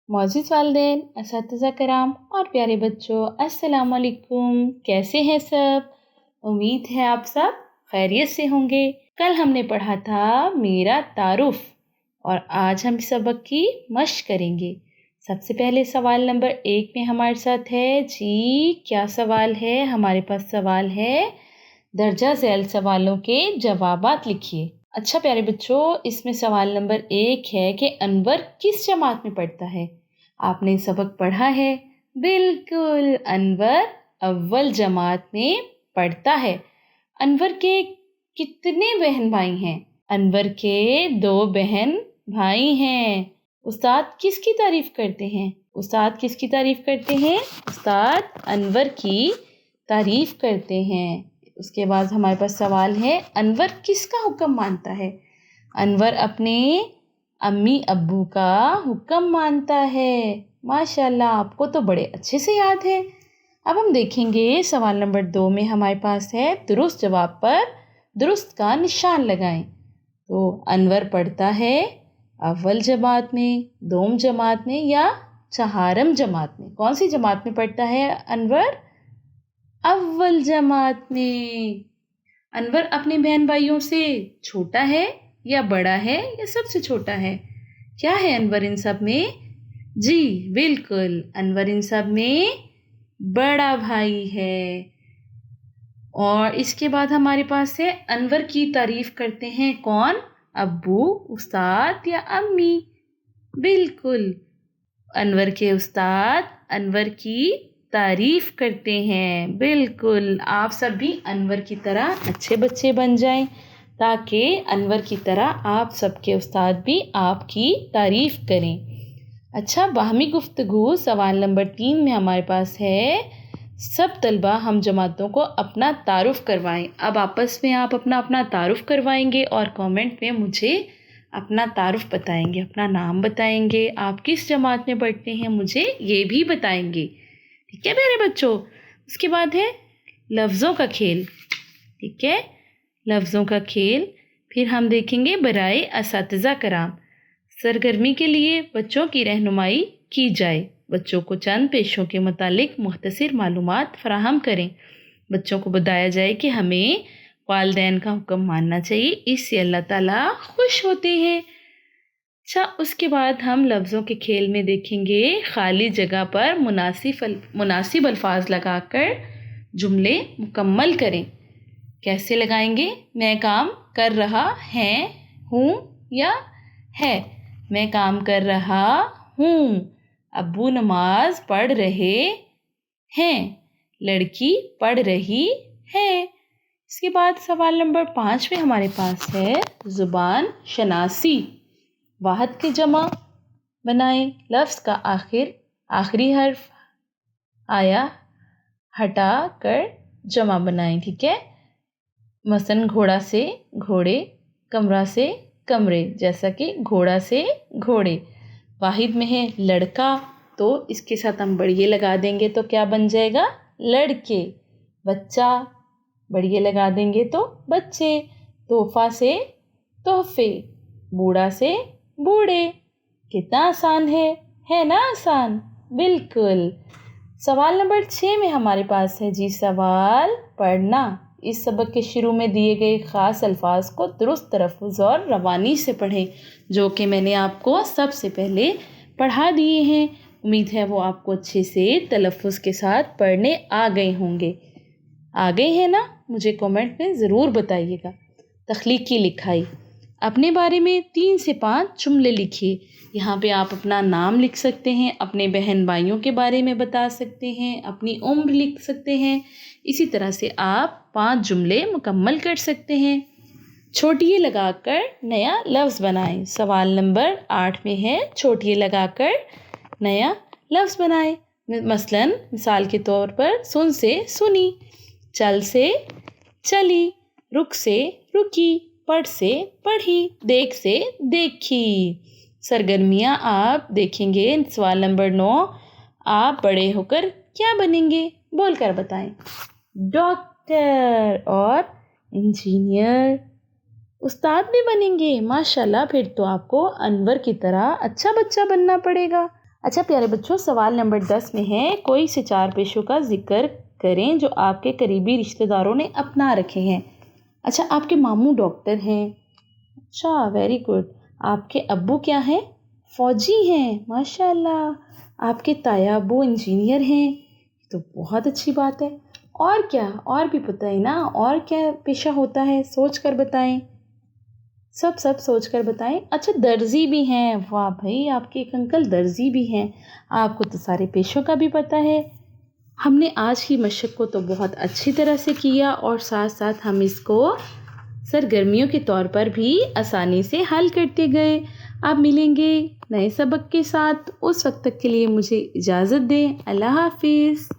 मौजूद वालिदैन, असातिज़ा कराम और प्यारे बच्चों, अस्सलाम वालेकुम। कैसे हैं सब? उम्मीद है आप सब खैरियत से होंगे। कल हमने पढ़ा था मेरा तारुफ और आज हम सबक की मश्क करेंगे। सबसे पहले सवाल नंबर 1 में हमारे साथ है जी। क्या सवाल है? हमारे पास सवाल है, दर्जा झैल सवालों के जवाबात लिखिए। अच्छा प्यारे बच्चों, इसमें सवाल नंबर 1 है कि अनवर किस जमात में पढ़ता है? आपने सबक पढ़ा है, बिल्कुल, अनवर अव्वल जमात में पढ़ता है। अनवर के कितने बहन भाई हैं? अनवर के 2 बहन भाई हैं। उस्ताद किसकी तारीफ करते हैं? उस्ताद किसकी तारीफ करते हैं? उस्ताद अनवर की तारीफ करते हैं। उसके बाद हमारे पास सवाल है, अनवर किसका हुक्म मानता है? अनवर अपने अम्मी अब्बू का हुक्म मानता है। माशाल्लाह, आपको तो बड़े अच्छे से याद है। अब हम देखेंगे सवाल नंबर 2 में हमारे पास है, दुरुस्त जवाब पर दुरुस्त का निशान लगाएं। तो अनवर पढ़ता है अव्वल जमात में, दोम जमात में या चहारम जमात में? कौन सी जमात में पढ़ता है अनवर? अव्वल जमात में। अनवर अपने बहन भाइयों से छोटा है या बड़ा है या सबसे छोटा है? क्या है अनवर इन सब में? जी बिल्कुल, अनवर इन सब में बड़ा भाई है। और इसके बाद हमारे पास है, अनवर की तारीफ करते हैं कौन? अब्बू, उस्ताद या अम्मी? बिल्कुल, अनवर के उस्ताद अनवर की तारीफ करते हैं। बिल्कुल, आप सब भी अनवर की तरह अच्छे बच्चे बन जाएं ताकि अनवर की तरह आप सबके उस्ताद भी आपकी तारीफ करें। अच्छा, बाहमी गुफ्तगू सवाल नंबर 3 में हमारे पास है, सब तलबा हम जमातों को अपना तारुफ करवाएं। अब आपस में आप अपना अपना तारुफ करवाएंगे और कमेंट में मुझे अपना तारुफ बताएंगे, अपना नाम बताएंगे, आप किस जमात में पढ़ते हैं मुझे ये भी बताएंगे। ठीक है मेरे बच्चों? उसके बाद है लफ्ज़ों का खेल। ठीक है, लफ्ज़ों का खेल। फिर हम देखेंगे बराए असातिज़ा कराम, सरगर्मी के लिए बच्चों की रहनुमाई की जाए। बच्चों को चंद पेशों के मुतालिक मुख्तसर मालूमात फराहम करें। बच्चों को बताया जाए कि हमें वालिदैन का हुक्म मानना चाहिए, इससे अल्लाह ताला खुश होते हैं। अच्छा, उसके बाद हम लफ्ज़ों के खेल में देखेंगे, खाली जगह पर मुनासिब अल्फाज लगाकर जुमले मुकम्मल करें। कैसे लगाएंगे? मैं काम कर रहा है, हूँ या है? मैं काम कर रहा हूँ। अब्बू नमाज पढ़ रहे हैं। लड़की पढ़ रही है। इसके बाद सवाल नंबर 5 में हमारे पास है, ज़ुबान शनासी। वाहद के जमा बनाएं। लफ्ज़ का आखिरी हर्फ आया हटा कर जमा बनाएं। ठीक है, मसलन घोड़ा से घोड़े, कमरा से कमरे, जैसा कि घोड़ा से घोड़े। वाहिद में है लड़का, तो इसके साथ हम बढ़िए लगा देंगे तो क्या बन जाएगा? लड़के। बच्चा, बढ़िए लगा देंगे तो बच्चे। तोहफा से तोहफे, बूढ़ा से बूढ़े। कितना आसान है ना आसान? बिल्कुल। सवाल नंबर 6 में हमारे पास है जी, सवाल पढ़ना। इस सबक के शुरू में दिए गए ख़ास अल्फाज को दुरुस्त तलफ़्फ़ुज़ और रवानी से पढ़ें, जो कि मैंने आपको सबसे पहले पढ़ा दिए हैं। उम्मीद है वो आपको अच्छे से तलफ़्फ़ुज़ के साथ पढ़ने आ गए होंगे। आ गए हैं ना? मुझे कमेंट में ज़रूर बताइएगा। तख्लीक़ी लिखाई, अपने बारे में 3 से 5 जुमले लिखिए। यहाँ पे आप अपना नाम लिख सकते हैं, अपने बहन भाइयों के बारे में बता सकते हैं, अपनी उम्र लिख सकते हैं। इसी तरह से आप 5 जुमले मुकम्मल कर सकते हैं। छोटिए लगाकर नया लफ्ज़ बनाएं। सवाल नंबर 8 में है, छोटिए लगाकर नया लफ्ज़ बनाएं। मसलन मिसाल के तौर पर, सुन से सुनी, चल से चली, रुक से रुकी, पढ़ से पढ़ी, देख से देखी। सरगर्मियाँ आप देखेंगे। सवाल नंबर 9, आप बड़े होकर क्या बनेंगे? बोलकर बताएं। डॉक्टर और इंजीनियर, उस्ताद भी बनेंगे। माशाल्लाह, फिर तो आपको अनवर की तरह अच्छा बच्चा बनना पड़ेगा। अच्छा प्यारे बच्चों, सवाल नंबर 10 में है, कोई से 4 पेशों का जिक्र करें जो आपके करीबी रिश्तेदारों ने अपना रखे हैं। अच्छा, आपके मामू डॉक्टर हैं। अच्छा, वेरी गुड। आपके अब्बू क्या हैं? फौजी हैं। माशाल्लाह। आपके ताया अब्बू इंजीनियर हैं, तो बहुत अच्छी बात है। और क्या, और भी बताएं ना, और क्या पेशा होता है, सोच कर बताएं। सब सोच कर बताएं। अच्छा, दर्जी भी हैं। वाह भाई, आपके एक अंकल दर्जी भी हैं। आपको तो सारे पेशों का भी पता है। हमने आज की मशक को तो बहुत अच्छी तरह से किया और साथ साथ हम इसको सरगर्मियों के तौर पर भी आसानी से हल करते गए। अब मिलेंगे नए सबक के साथ, उस वक्त तक के लिए मुझे इजाज़त दें। अल्लाह हाफिज़।